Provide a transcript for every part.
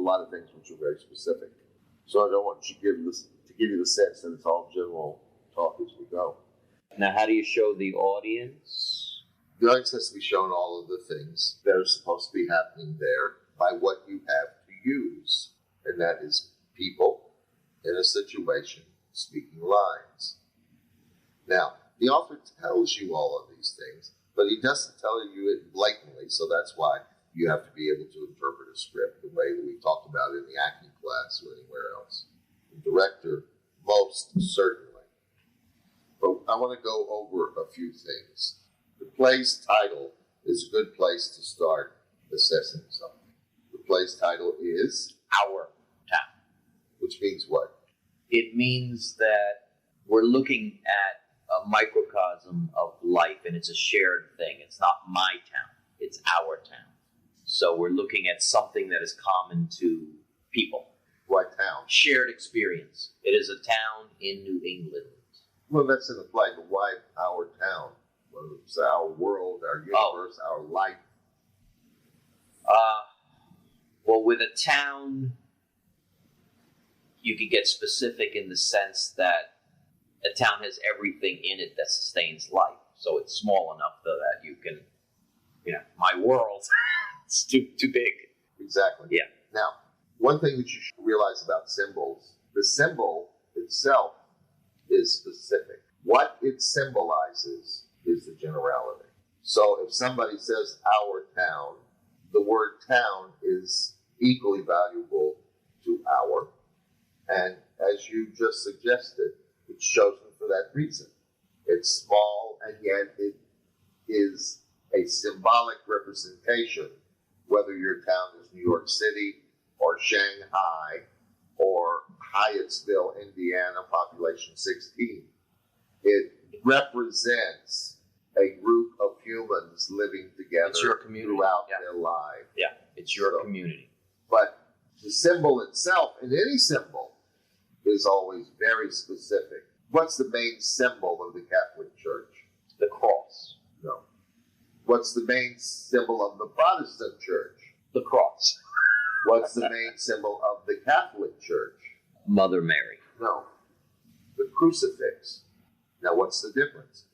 lot of things which are very specific. So I don't want you to give you the sense that it's all general talk as we go. Now, how do you show the audience? The audience has to be shown all of the things that are supposed to be happening there by what you have to use. And that is people in a situation speaking lines. Now, the author tells you all of these things, but he doesn't tell you it blatantly, so that's why you have to be able to interpret a script the way that we talked about in the acting class or anywhere else. The director, most certainly. But I want to go over a few things. The play's title is a good place to start assessing something. The play's title is Our Town. Which means what? It means that we're looking at a microcosm of life, and it's a shared thing. It's not my town. It's our town. So we're looking at something that is common to people. What town? Shared experience. It is a town in New England. Well, that's in the play, but why our town? Well, it's our world, our universe, our life. Well, with a town, you can get specific in the sense that a town has everything in it that sustains life. So it's small enough though that you can, my world, it's too big. Exactly. Yeah. Now, one thing that you should realize about symbols, the symbol itself is specific. What it symbolizes is the generality. So if somebody says our town, the word town is equally valuable to our. And as you just suggested, it's chosen for that reason. It's small, and yet it is a symbolic representation, whether your town is New York City or Shanghai or Hyattsville, Indiana, population 16. It represents a group of humans living together It's your community. throughout Yeah. their life. Yeah, it's your community. But the symbol itself, in any symbol, is always very specific. What's the main symbol of the Catholic Church? The cross. No. What's the main symbol of the Protestant Church? The cross. What's the main symbol of the Catholic Church? Mother Mary. No. The crucifix. Now, what's the difference?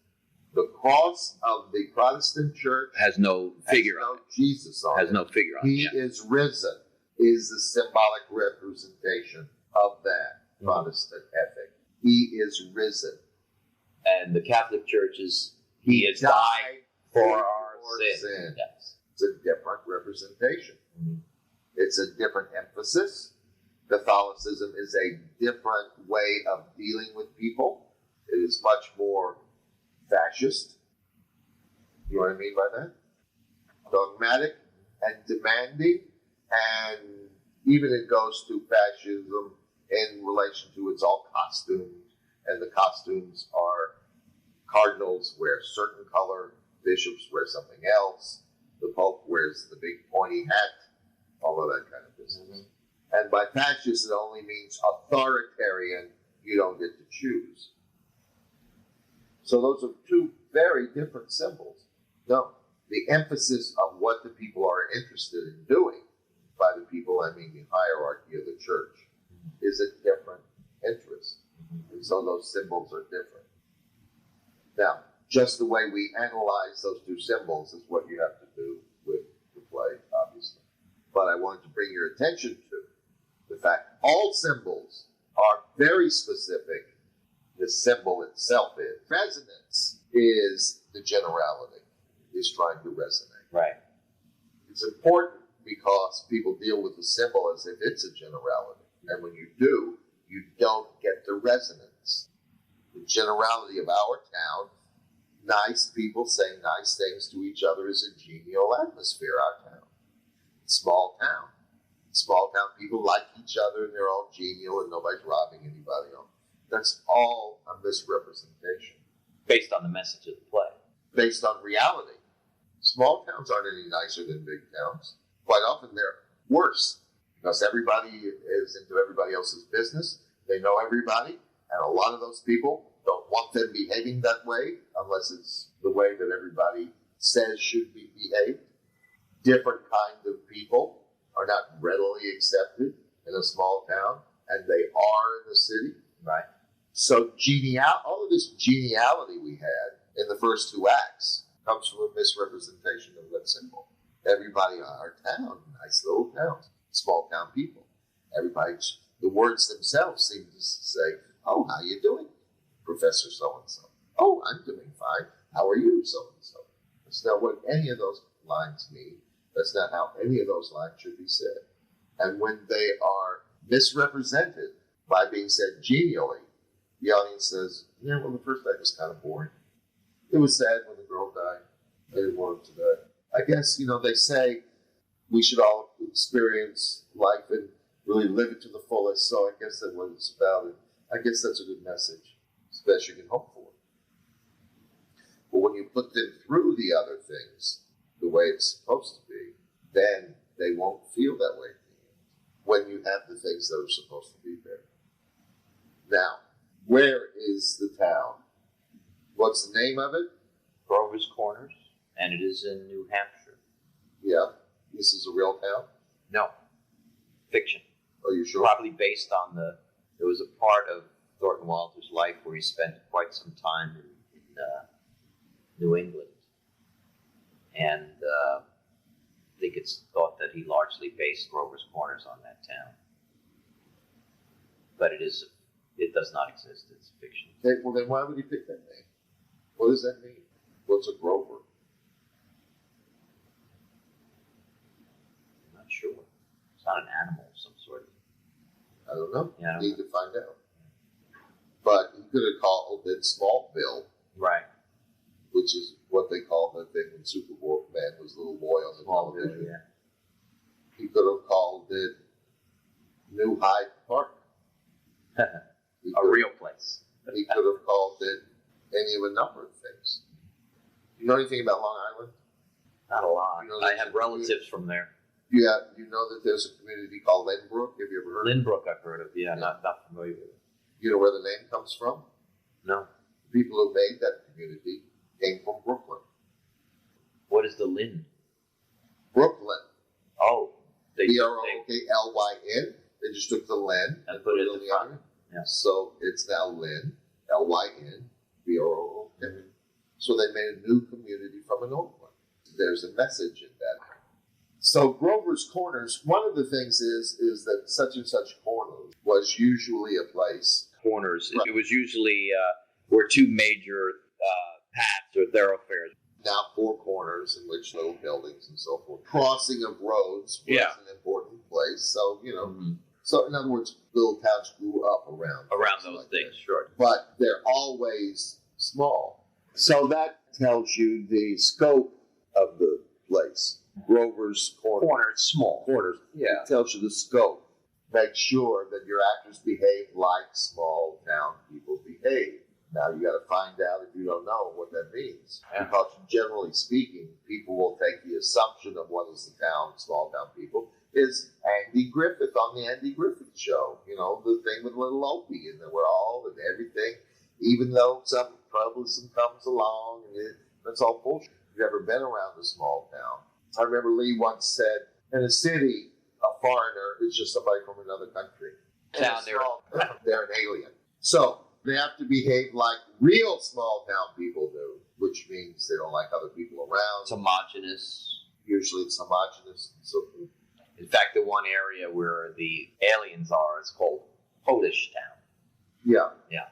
The cross of the Protestant Church Has no figure has on no Jesus on it. Has it. no figure on it. He is risen, is the symbolic representation of that Protestant ethic. He is risen. And the Catholic Church is, He has died for our sin. Yes. It's a different representation. Mm-hmm. It's a different emphasis. Catholicism is a different way of dealing with people. It is much more fascist. You know what I mean by that? Dogmatic and demanding, and even it goes to fascism in relation to it's all costumed, and the costumes are cardinals wear certain color, bishops wear something else, the Pope wears the big pointy hat, all of that kind of business. Mm-hmm. And by fascist, it only means authoritarian, you don't get to choose. So those are two very different symbols. No, the emphasis of what the people are interested in doing, by the people I mean the hierarchy of the church, is a different interest. And so those symbols are different. Now, just the way we analyze those two symbols is what you have to do with the play, obviously. But I wanted to bring your attention to the fact all symbols are very specific. The symbol itself is. Resonance is the generality, is trying to resonate. Right. It's important because people deal with the symbol as if it's a generality. And when you do, you don't get the resonance. The generality of our town, nice people saying nice things to each other, is a genial atmosphere, our town. Small town. Small town people like each other and they're all genial and nobody's robbing anybody else. That's all a misrepresentation. Based on the message of the play. Based on reality. Small towns aren't any nicer than big towns. Quite often they're worse because everybody is into everybody else's business. They know everybody, and a lot of those people don't want them behaving that way unless it's the way that everybody says should be behaved. Different kind of people are not readily accepted in a small town, and they are in the city. Right. So all of this geniality we had in the first two acts comes from a misrepresentation of that symbol. Everybody in our town, nice little town, small town people. Everybody, the words themselves seem to say, "Oh, how you doing, Professor so-and-so? Oh, I'm doing fine. How are you, so-and-so?" That's not what any of those lines mean. That's not how any of those lines should be said. And when they are misrepresented by being said genially, the audience says, "Yeah, well, the first act was kind of boring. It was sad when the girl died. I didn't want her to die." I guess, they say we should all experience life and really live it to the fullest. So I guess that's what it's about. And I guess that's a good message. It's the best you can hope for. But when you put them through the other things the way it's supposed to be, then they won't feel that way when you have the things that are supposed to be there. Now, where is the town? What's the name of it? Grover's Corners, and it is in New Hampshire. Yeah. This is a real town? No, fiction. Are you sure? Probably based on there was a part of Thornton Wilder's life where he spent quite some time in New England. And I think it's thought that he largely based Grover's Corners on that town. But it does not exist. It's fiction. Okay, well then why would he pick that name? What does that mean? What's a Grover? I'm not sure. It's not an animal of some sort. I don't know. Yeah, I don't Need to find out. But he could have called it Smallville. Right. Which is what they called the thing when Superman was a little boy on the television. Yeah. He could have called it New Hyde Park. A real place. He could have called it any of a number of things. You know anything about Long Island? Not a lot. You know, I have relatives from there. Yeah, you know that there's a community called Lynbrook? Have you ever heard of it? Lynbrook, I've heard of. Yeah, not familiar with it. You know where the name comes from? No. The people who made that community came from Brooklyn. What is the Lynn? Brooklyn. Oh. Brooklyn. They just took the Lynn And put it in the front. onion. Yeah. So it's now Lynn, Lyn, Brooklyn. So they made a new community from an old one. There's a message in that. So Grover's Corners, one of the things is that such and such corner was usually a place. Corners. Right. It was usually were two major paths or thoroughfares. Now 4 corners in which little buildings and so forth. Crossing of roads was Yeah. an important place. So, Mm-hmm. So in other words, little towns grew up around Around those like things, that. sure. But they're always small. So that tells you the scope of the place. Grover's Corners, small. Corners. Yeah. It tells you the scope. Make sure that your actors behave like small town people behave. Now you got to find out, if you don't know, what that means. Yeah. Because generally speaking, people will take the assumption of what is the town, small town people, is Andy Griffith on the Andy Griffith Show. You know, the thing with little Opie and we're all and everything. Even though something troublesome comes along, and that's all bullshit. If you've ever been around a small town, I remember Lee once said, in a city, a foreigner is just somebody from another country. Town, They're an alien. So they have to behave like real small town people do, which means they don't like other people around. It's homogenous. Usually it's homogenous and so forth. In fact, the one area where the aliens are is called Polish Town. Yeah. Yeah.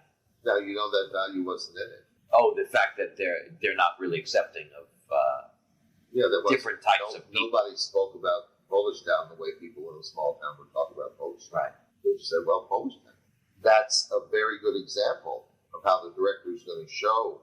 Now, you know that value wasn't in it. Oh, the fact that they're not really accepting of Yeah, there was different types of people. Nobody spoke about Polish Town the way people in a small town would talk about Polish Town. Right. They just said, well, Polish Town. That's a very good example of how the director is going to show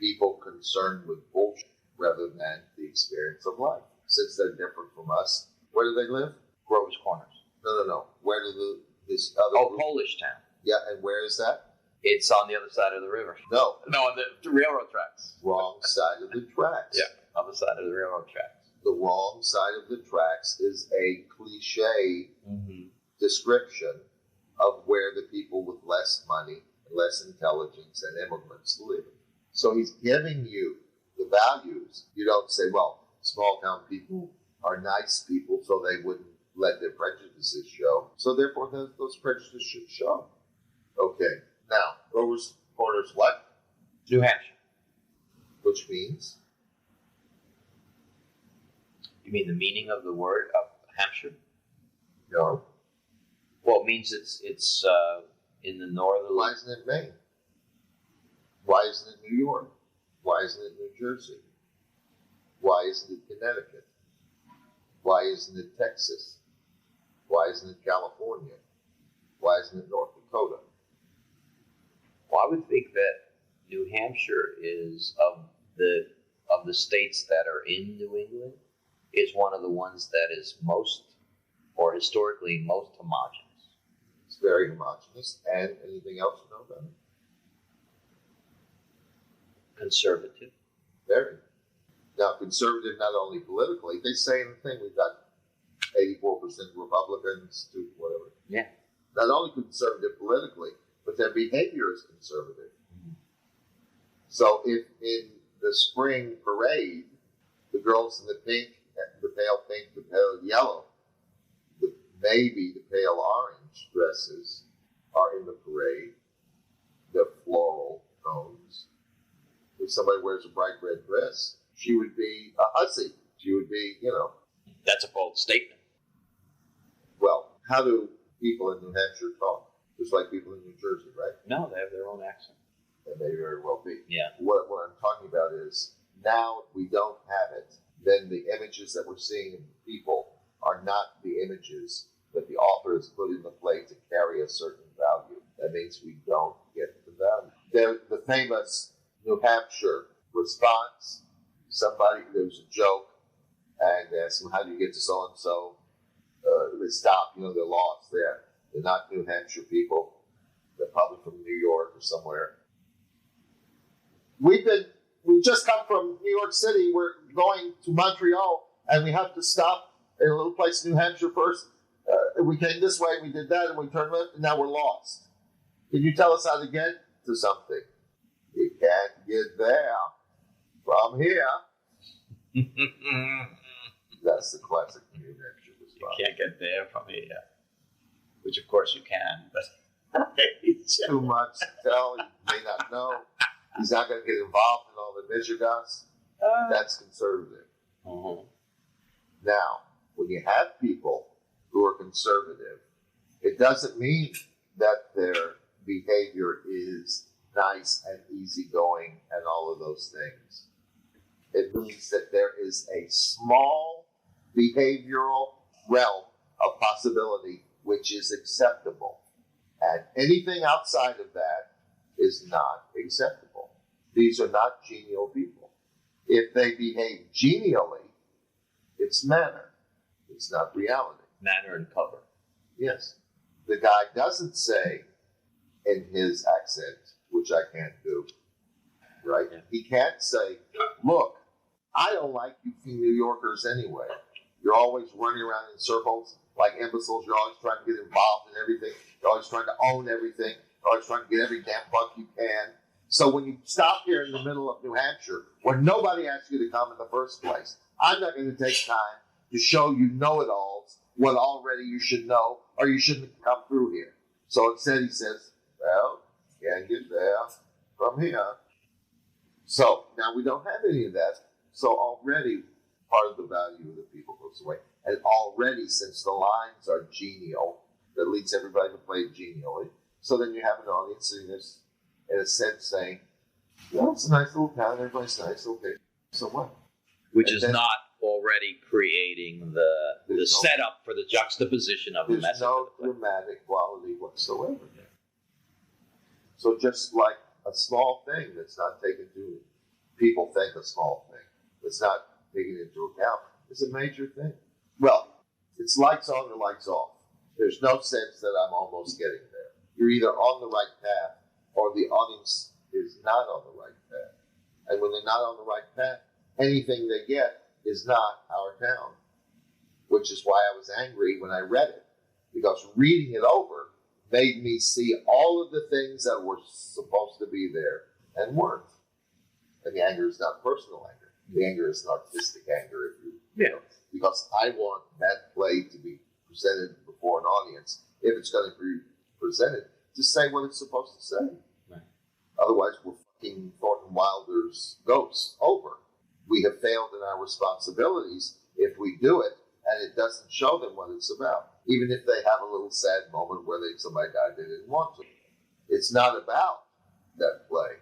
people concerned with bullshit rather than the experience of life. Since they're different from us, where do they live? Grover's Corners. No. Where do this other group? Polish Town. Yeah, and where is that? It's on the other side of the river. No, On the railroad tracks. wrong side of the tracks. Yeah, on the side of the railroad tracks. The wrong side of the tracks is a cliche description of where the people with less money, less intelligence, and immigrants live. So he's giving you the values. You don't say, well, small town people are nice people, so they wouldn't let their prejudices show. So therefore, those prejudices should show. Okay. Now, Rover's Corners what? New Hampshire. Which means? You mean the meaning of the word of Hampshire? No. Well, it means it's in the northern. Why isn't it Maine? Why isn't it New York? Why isn't it New Jersey? Why isn't it Connecticut? Why isn't it Texas? Why isn't it California? Why isn't it North Dakota? Well, I would think that New Hampshire is of the states that are in New England is one of the ones that is most, or historically most homogeneous. It's very homogeneous. And anything else you know about it? Conservative. Very. Now, conservative not only politically, they say in the thing we've got 84% Republicans to whatever. Yeah. Not only conservative politically, but their behavior is conservative. Mm-hmm. So if in the spring parade, the girls in the pink, the pale yellow, maybe the pale orange dresses are in the parade, the floral tones. If somebody wears a bright red dress, she would be a hussy. She would be, That's a bold statement. Well, how do people in New Hampshire talk? Just like people in New Jersey, right? No, they have their own accent. That may very well be. Yeah. What I'm talking about is now if we don't have it, then the images that we're seeing of people are not the images that the author has put in the play to carry a certain value. That means we don't get the value. There's the famous New Hampshire response. There was a joke, and they asked them, how do you get to so-and-so? They stop, they're lost there. They're not New Hampshire people. They're probably from New York or somewhere. We just come from New York City. We're going to Montreal, and we have to stop in a little place in New Hampshire first. We came this way, we did that, and we turned left, and now we're lost. Can you tell us how to get to something? You can't get there from here. That's the classic New Hampshire response. You can't get there from here. Which, of course, you can, but Too much to tell. You may not know. He's not going to get involved in all the Michigas. That's conservative. Mm-hmm. Now, when you have people who are conservative, it doesn't mean that their behavior is nice and easygoing and all of those things. It means that there is a small behavioral realm of possibility which is acceptable. And anything outside of that is not acceptable. These are not genial people. If they behave genially, it's manner. It's not reality. Manner and cover. Yes. The guy doesn't say in his accent, which I can't do, right? Yeah. He can't say, look, I don't like you New Yorkers anyway. You're always running around in circles like imbeciles. You're always trying to get involved in everything. You're always trying to own everything. You're always trying to get every damn buck you can. So when you stop here in the middle of New Hampshire, where nobody asked you to come in the first place, I'm not going to take time to show you know-it-alls what already you should know, or you shouldn't have come through here. So instead he says, well, can't get there from here. So now we don't have any of that. So already part of the value of the people goes away. And already, since the lines are genial, that leads everybody to play genially. So then you have an audience sitting there, in a sense, saying, well, it's a nice little town, everybody's nice, okay, so what? Which And is then- not already creating the There's no- setup for the juxtaposition of the There's message. no of the play. dramatic quality whatsoever. So just like a small thing that's not taken to, people think a small thing, that's not taken into account, is a major thing. Well, it's lights on or lights off. There's no sense that I'm almost getting there. You're either on the right path or the audience is not on the right path. And when they're not on the right path, anything they get is not our town. Which is why I was angry when I read it. Because reading it over made me see all of the things that were supposed to be there and weren't. And the anger is not personal anger. The anger is an artistic anger, if you Yeah. know, because I want that play to be presented before an audience, if it's going to be presented, to say what it's supposed to say. Right. Otherwise, we're fucking Thornton Wilder's ghosts over. We have failed in our responsibilities if we do it and it doesn't show them what it's about. Even if they have a little sad moment where somebody died they didn't want to. It's not about that play.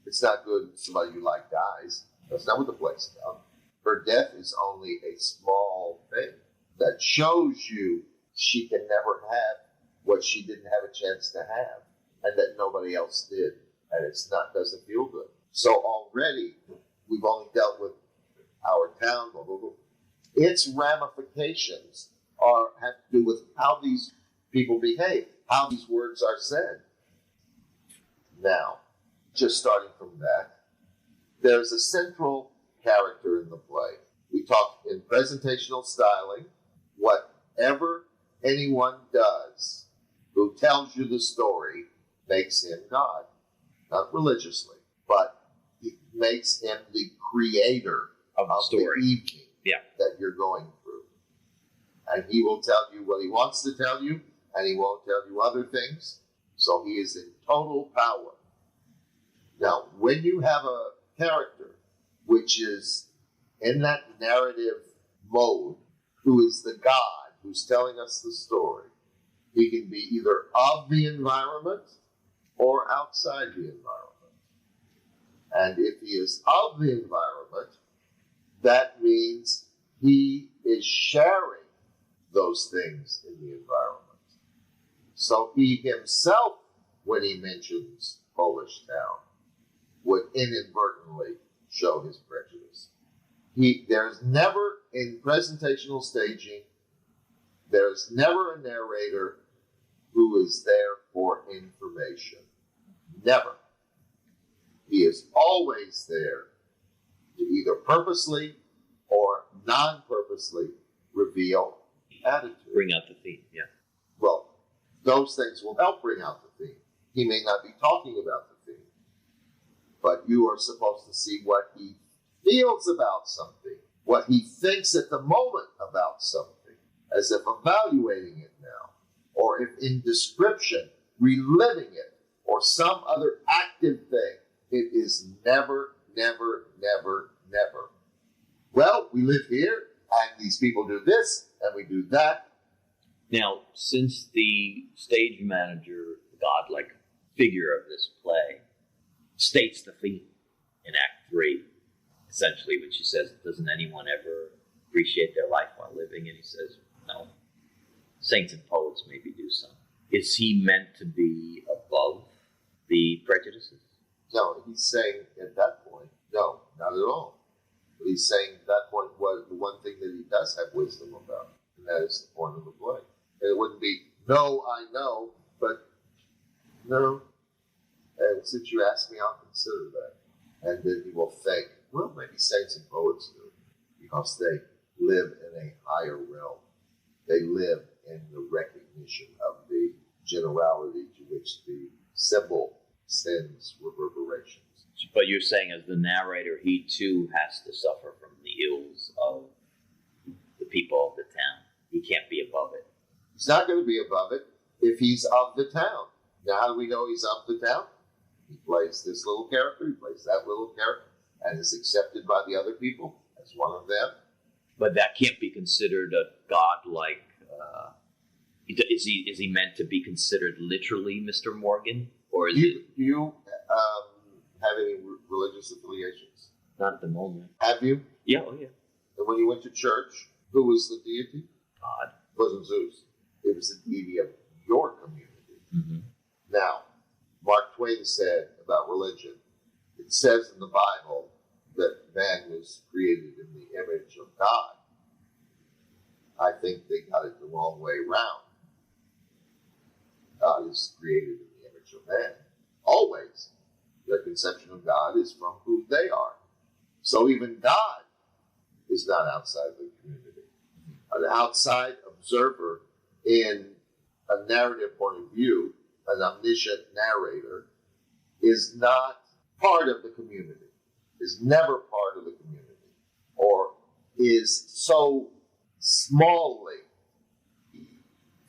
It's not good if somebody you like dies. That's not what the play's about. Her death is only a small thing that shows you she can never have what she didn't have a chance to have and that nobody else did. And doesn't feel good. So already we've only dealt with our town, blah, blah, blah. Its ramifications have to do with how these people behave, how these words are said. Now, just starting from that, there's a central character in the play. We talk in presentational styling. Whatever anyone does who tells you the story makes him God. Not religiously, but it makes him the creator of the story. The evening that you're going through. And he will tell you what he wants to tell you, and he won't tell you other things. So he is in total power. Now, when you have a character which is in that narrative mode, who is the God who's telling us the story, he can be either of the environment or outside the environment. And if he is of the environment, that means he is sharing those things in the environment. So he himself, when he mentions Polish Town, would inadvertently show his prejudice. There's never, in presentational staging, there's never a narrator who is there for information. Never. He is always there to either purposely or non-purposely reveal attitude. Bring out the theme, yeah. Well, those things will help bring out the theme. He may not be talking about the theme, but you are supposed to see what he feels about something, what he thinks at the moment about something, as if evaluating it now, or if in description, reliving it, or some other active thing. It is never, never, never, never. Well, we live here, and these people do this, and we do that. Now, since the stage manager, the godlike figure of this play, states the theme in Act 3, essentially, when she says, doesn't anyone ever appreciate their life while living? And he says, no. Saints and poets maybe do some. Is he meant to be above the prejudices? No, he's saying at that point, no, not at all. But he's saying at that point, what the one thing that he does have wisdom about, and that is the point of the play. And it wouldn't be, no, I know, but no. And since you asked me, I'll consider that. And then he will think, well, maybe saints and poets do, because they live in a higher realm. They live in the recognition of the generality to which the symbol sends reverberations. But you're saying, as the narrator, he too has to suffer from the ills of the people of the town. He can't be above it. He's not going to be above it if he's of the town. Now, how do we know he's of the town? He plays this little character, he plays that little character, and is accepted by the other people as one of them. But that can't be considered a godlike. Is he meant to be considered literally Mr. Morgan, or is it? Do you have any religious affiliations? Not at the moment. Have you? Yeah, oh yeah. And when you went to church, who was the deity? God. It wasn't Zeus. It was the deity of your community. Mm-hmm. Now, Mark Twain said about religion, it says in the Bible that man was created in the image of God. I think they got it the wrong way around. God is created in the image of man. Always. Their conception of God is from who they are. So even God is not outside the community. An outside observer in a narrative point of view, an omniscient narrator, is not part of the community, is never part of the community, or is so smallly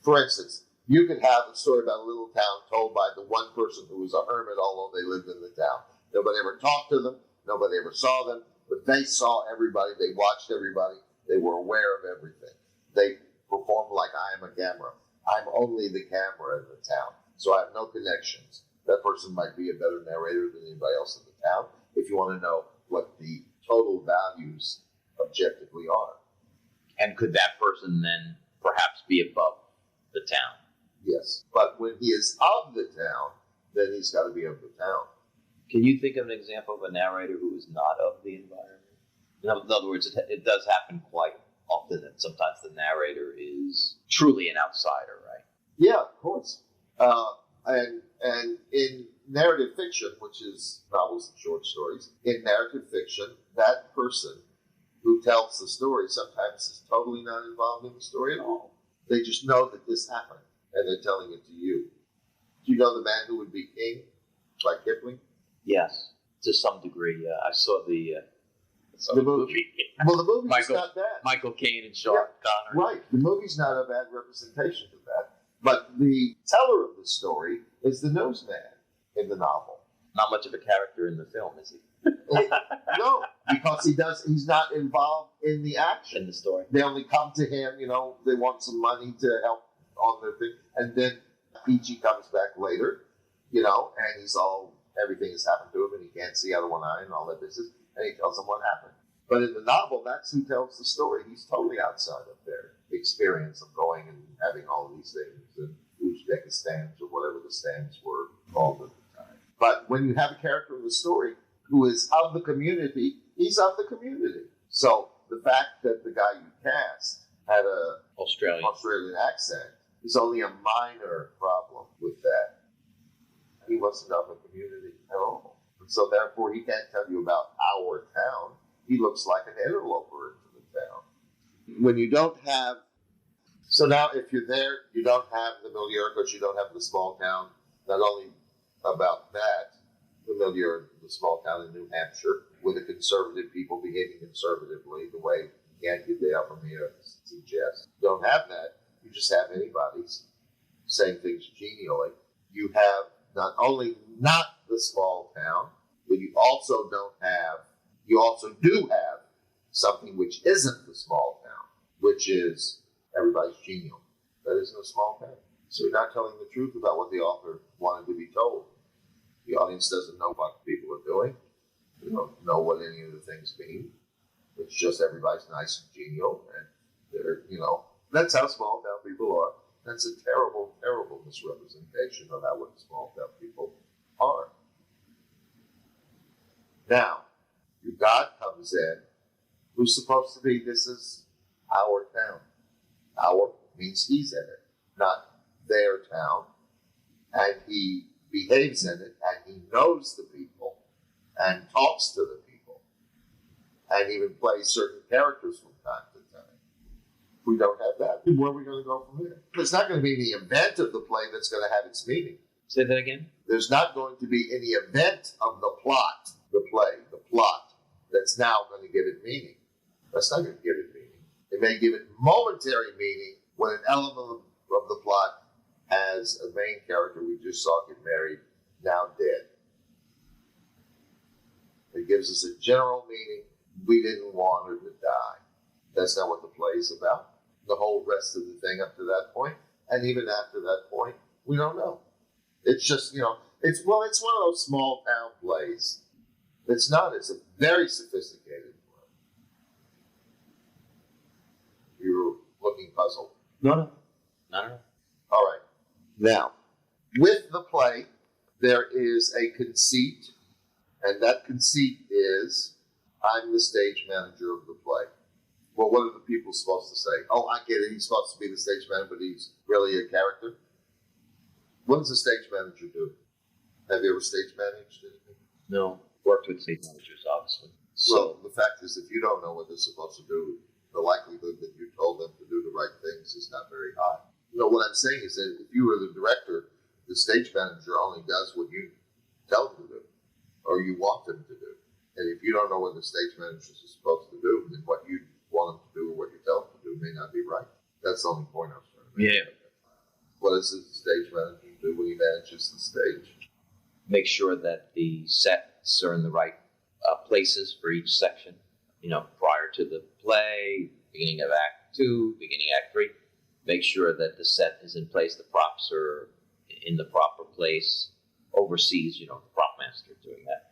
For instance, you could have a story about a little town told by the one person who was a hermit, although they lived in the town. Nobody ever talked to them. Nobody ever saw them. But they saw everybody. They watched everybody. They were aware of everything. They performed like I am a camera. I'm only the camera in the town, so I have no connections. That person might be a better narrator than anybody else in the town if you want to know what the total values objectively are. And could that person then perhaps be above the town? Yes. But when he is of the town, then he's got to be of the town. Can you think of an example of a narrator who is not of the environment? In other words, it does happen quite often that sometimes the narrator is truly an outsider, right? Yeah, of course. And in narrative fiction, which is novels and short stories, in narrative fiction, that person who tells the story sometimes is totally not involved in the story at all. They just know that this happened, and they're telling it to you. Do you know The Man Who Would Be King by Kipling? Yes, to some degree. I saw the movie. Well, the movie's not bad. Michael Caine and Sean Connery. Right. The movie's not a bad representation of that. But the teller of the story is the newsman in the novel. Not much of a character in the film, is he? No, because he's not involved in the action. In the story. They only come to him, they want some money to help on their thing. And then Peachy comes back later, and everything has happened to him and he can't see out of one eye and all that business. And he tells them what happened. But in the novel, that's who tells the story. He's totally outside of their experience of going and having all of these things and Uzbekistans or whatever the stands were called at the time. But when you have a character in the story who is of the community, he's of the community. So the fact that the guy you cast had an Australian accent is only a minor problem with that. He wasn't of the community at all. And so therefore he can't tell you about our town. He looks like an interloper into the town. When you don't have, so now if you're there, you don't have the milieu because you don't have the small town. Not only about that, the milieu, the small town in New Hampshire, with the conservative people behaving conservatively the way Yankee Dale from here suggests. You don't have that. You just have anybody saying things genially. You have not only not the small town, but you also do have something which isn't the small town, which is everybody's genial. That isn't a small town. So you're not telling the truth about what the author wanted to be told. The audience doesn't know what people are doing. They don't know what any of the things mean. It's just everybody's nice and genial, and they're, that's how small town people are. That's a terrible, terrible misrepresentation of how what small town people are. Now, your God comes in, who's supposed to be, this is our town. Our means he's in it, not their town. And he behaves in it, and he knows the people, and talks to the people, and even plays certain characters from time to time. If we don't have that, where are we going to go from there? There's not going to be any event of the play that's going to have its meaning. Say that again? There's not going to be any event of the plot, the play, the plot, that's now going to give it meaning. That's not going to give it meaning. It may give it momentary meaning when an element of the plot has a main character we just saw get married, now dead. It gives us a general meaning. We didn't want her to die. That's not what the play is about. The whole rest of the thing up to that point, and even after that point, we don't know. It's just, it's one of those small town plays. It's not. It's a very sophisticated play. You're looking puzzled. No. All right. Now, with the play, there is a conceit, and that conceit is, I'm the stage manager of the play. Well, what are the people supposed to say? Oh, I get it. He's supposed to be the stage manager, but he's really a character. What does a stage manager do? Have you ever stage managed anything? No. Worked with stage managers, obviously. Well, the fact is, if you don't know what they're supposed to do, the likelihood that you told them to do the right things is not very high. What I'm saying is that if you were the director, the stage manager only does what you tell him to do, or you want him to do. And if you don't know what the stage manager is supposed to do, then what you want him to do or what you tell him to do may not be right. That's the only point I was trying to make. Yeah. What does the stage manager do when he manages the stage? Make sure that the sets are in the right places for each section. Prior to the play, beginning of Act 2, beginning Act 3. Make sure that the set is in place, the props are in the proper place. Oversees, the prop master doing that.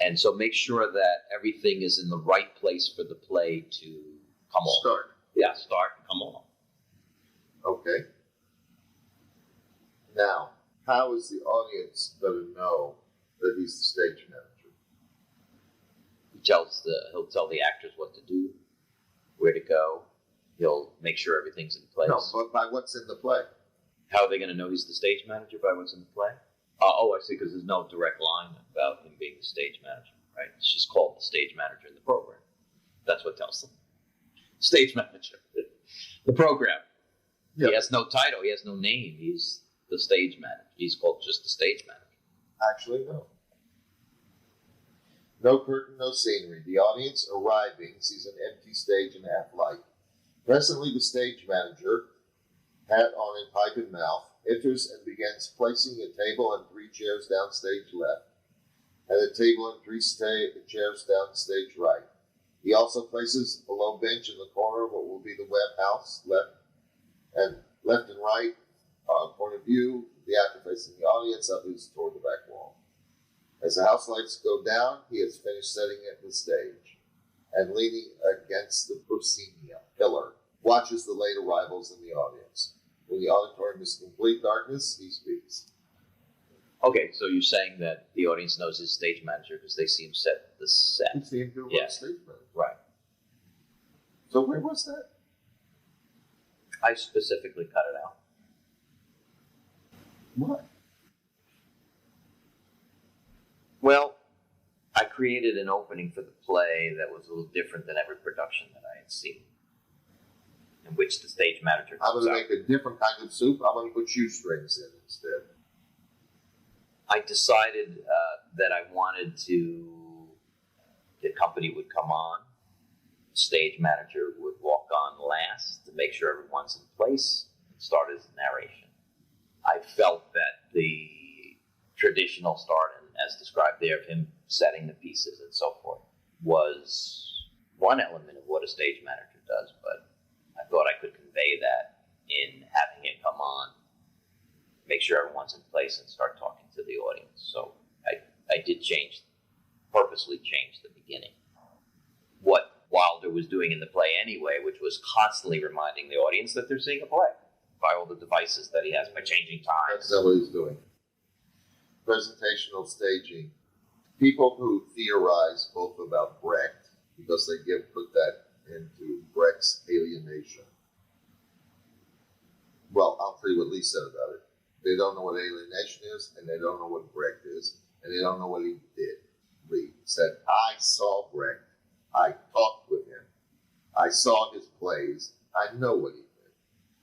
And so make sure that everything is in the right place for the play to come on. Start. Yeah, start and come on. Okay. Now, how is the audience going to know that he's the stage manager? He'll tell the actors what to do, where to go. He'll make sure everything's in place. No, but by what's in the play. How are they going to know he's the stage manager? By what's in the play? I see, because there's no direct line about him being the stage manager, right? It's just called the stage manager in the program. That's what tells them. Stage manager. The program. Yep. He has no title. He has no name. He's the stage manager. He's called just the stage manager. Actually, no. No curtain, no scenery. The audience arriving sees an empty stage and half light. Presently, the stage manager, hat on and pipe in mouth, enters and begins placing a table and 3 chairs down stage left, and a table and 3 chairs down stage right. He also places a low bench in the corner of what will be the web house, left and right point of view. The actor facing the audience, up is toward the back wall. As the house lights go down, he has finished setting at the stage, and leaning against the proscenium pillar, watches the late arrivals in the audience. When the auditorium is in complete darkness, he speaks. Okay, so you're saying that the audience knows his stage manager because they see him set the set. You see him do Yeah. stage manager. Right. So where was that? I specifically cut it out. What? Well, I created an opening for the play that was a little different than every production that I had seen, in which the stage manager I'm comes going to out. make a different kind of soup. I'm going to put shoestrings in instead. I decided that I wanted the company would come on, the stage manager would walk on last to make sure everyone's in place, and start his narration. I felt that the traditional start, and as described there, of him setting the pieces and so forth, was one element of what a stage manager does, but I thought I could convey that in having it come on, make sure everyone's in place, and start talking to the audience. So I did purposely change the beginning. What Wilder was doing in the play anyway, which was constantly reminding the audience that they're seeing a play by all the devices that he has, by changing times. That's not what he's doing. Presentational staging. People who theorize both about Brecht, because they put that into Brecht's alienation. Well, I'll tell you what Lee said about it. They don't know what alienation is, and they don't know what Brecht is, and they don't know what he did. Lee said, I saw Brecht. I talked with him. I saw his plays. I know what he did.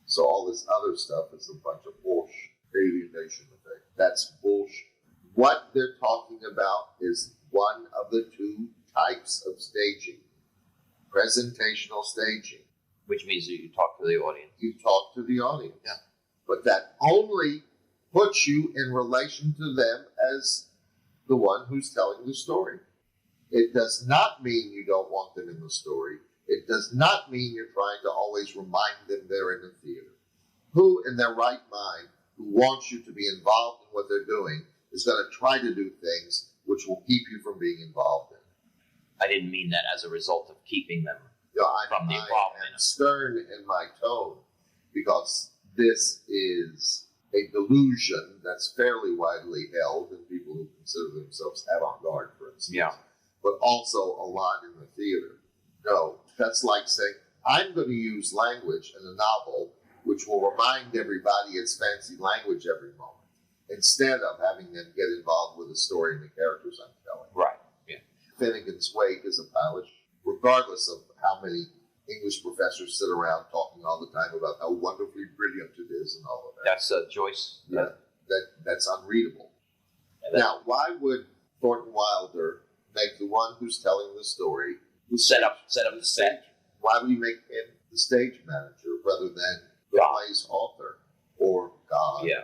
So all this other stuff is a bunch of bullshit. Alienation effect. That's bullshit. What they're talking about is one of the 2 types of staging. Presentational staging. Which means that you talk to the audience. You talk to the audience. Yeah. But that only puts you in relation to them as the one who's telling the story. It does not mean you don't want them in the story. It does not mean you're trying to always remind them they're in the theater. Who in their right mind, who wants you to be involved in what they're doing, is going to try to do things which will keep you from being involved in it? I didn't mean that as a result of keeping them from the I involvement. am stern in my tone because this is a delusion that's fairly widely held in people who consider themselves avant-garde, for instance. Yeah. But also a lot in the theater. No, that's like saying, I'm going to use language in a novel which will remind everybody it's fancy language every moment, instead of having them get involved with the story and the characters I'm telling. Right. Yeah. Finnegan's Wake is a pilot, regardless of how many English professors sit around talking all the time about how wonderfully brilliant it is and all of that. That's Joyce. Yeah, that's unreadable. Yeah, Now, why would Thornton Wilder make the one who's telling the story set up the set. Why would he make him the stage manager rather than the Yeah. play's author or God, Yeah,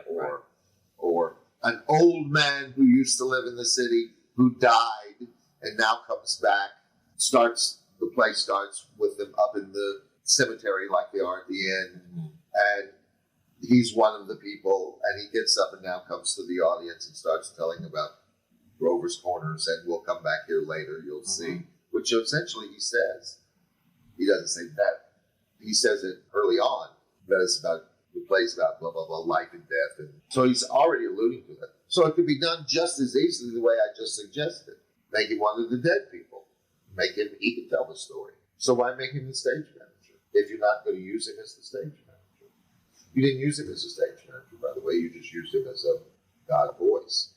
or an old man who used to live in the city who died and now comes back. The play starts with them up in the cemetery like they are at the end, and he's one of the people, and he gets up and now comes to the audience and starts telling about Grover's Corners, and we'll come back here later, you'll see, which essentially he says. He doesn't say that. He says it early on, that it's about, the play's about blah, blah, blah, life and death. And so he's already alluding to that. So it could be done just as easily the way I just suggested. Make him one of the dead people. He can tell the story. So why make him the stage manager if you're not going to use him as the stage manager? You didn't use him as a stage manager, by the way. You just used him as a God voice.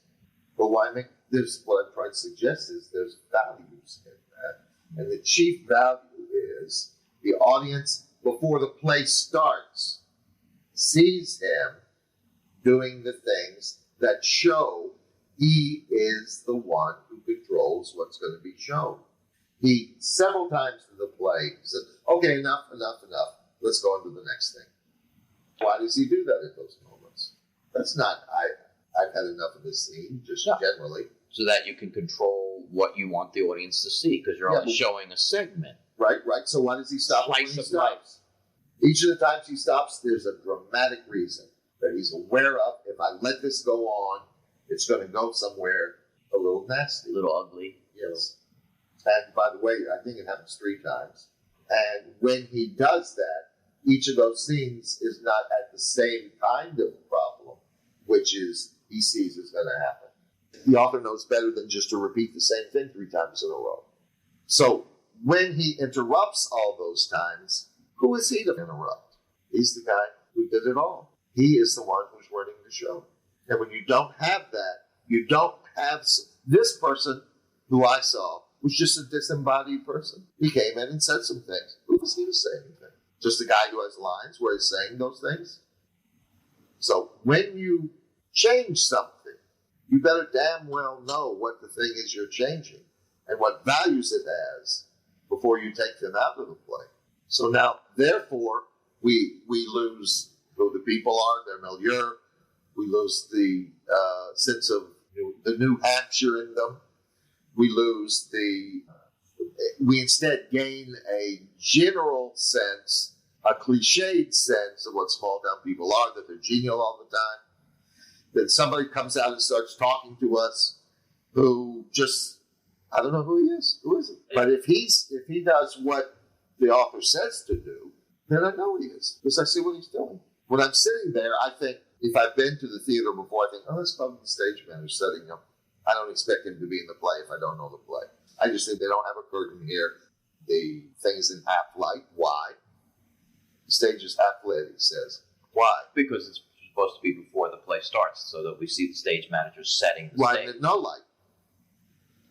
But why make this? What I'm trying to suggest is there's values in that. And the chief value is the audience, before the play starts, sees him doing the things that show he is the one who controls what's going to be shown. He, several times in the play, said, okay, enough. Let's go on to the next thing. Why does he do that at those moments? That's not, I've had enough of this scene, just generally. So that you can control what you want the audience to see, because you're only showing a segment. Right. So why does he stop when he Slice of stops? life. Each of the times he stops, there's a dramatic reason that he's aware of. If I let this go on, it's going to go somewhere a little nasty. A little ugly. Yes. And by the way, I think it happens 3 times. And when he does that, each of those scenes is not at the same kind of problem, which is he sees is going to happen. The author knows better than just to repeat the same thing 3 times in a row. So when he interrupts all those times, who is he to interrupt? He's the guy who did it all. He is the one who's running the show. And when you don't have that, you don't have this person who I saw was just a disembodied person. He came in and said some things. Who was he to say anything? Just a guy who has lines where he's saying those things? So when you change something, you better damn well know what the thing is you're changing and what values it has before you take them out of the play. So now, therefore, we lose who the people are, their milieu. We lose the sense of the New Hampshire in them. We instead gain a general sense, a cliched sense of what small town people are, that they're genial all the time. Then somebody comes out and starts talking to us who just, I don't know who he is. Who is it? But if he does what the author says to do, then I know he is, because I see what he's doing. When I'm sitting there, I think, if I've been to the theater before, I think, oh, that's probably the stage manager setting up. I don't expect him to be in the play if I don't know the play. I just think they don't have a curtain here. The thing is in half light. Why? The stage is half lit, he says. Why? Because it's supposed to be before the play starts, so that we see the stage manager setting the Why stage. no light?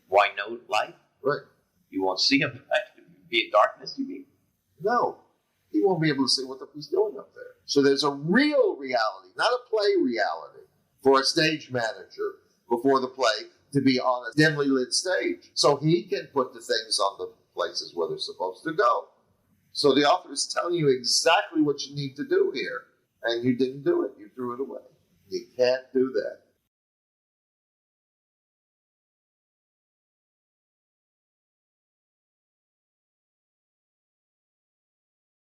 Why no light? Right. You won't see him. Be in darkness, you mean? No. He won't be able to see what he's doing up there. So there's a real reality, not a play reality, for a stage manager before the play to be on a dimly lit stage. So he can put the things on the places where they're supposed to go. So the author is telling you exactly what you need to do here. And you didn't do it. You threw it away. You can't do that.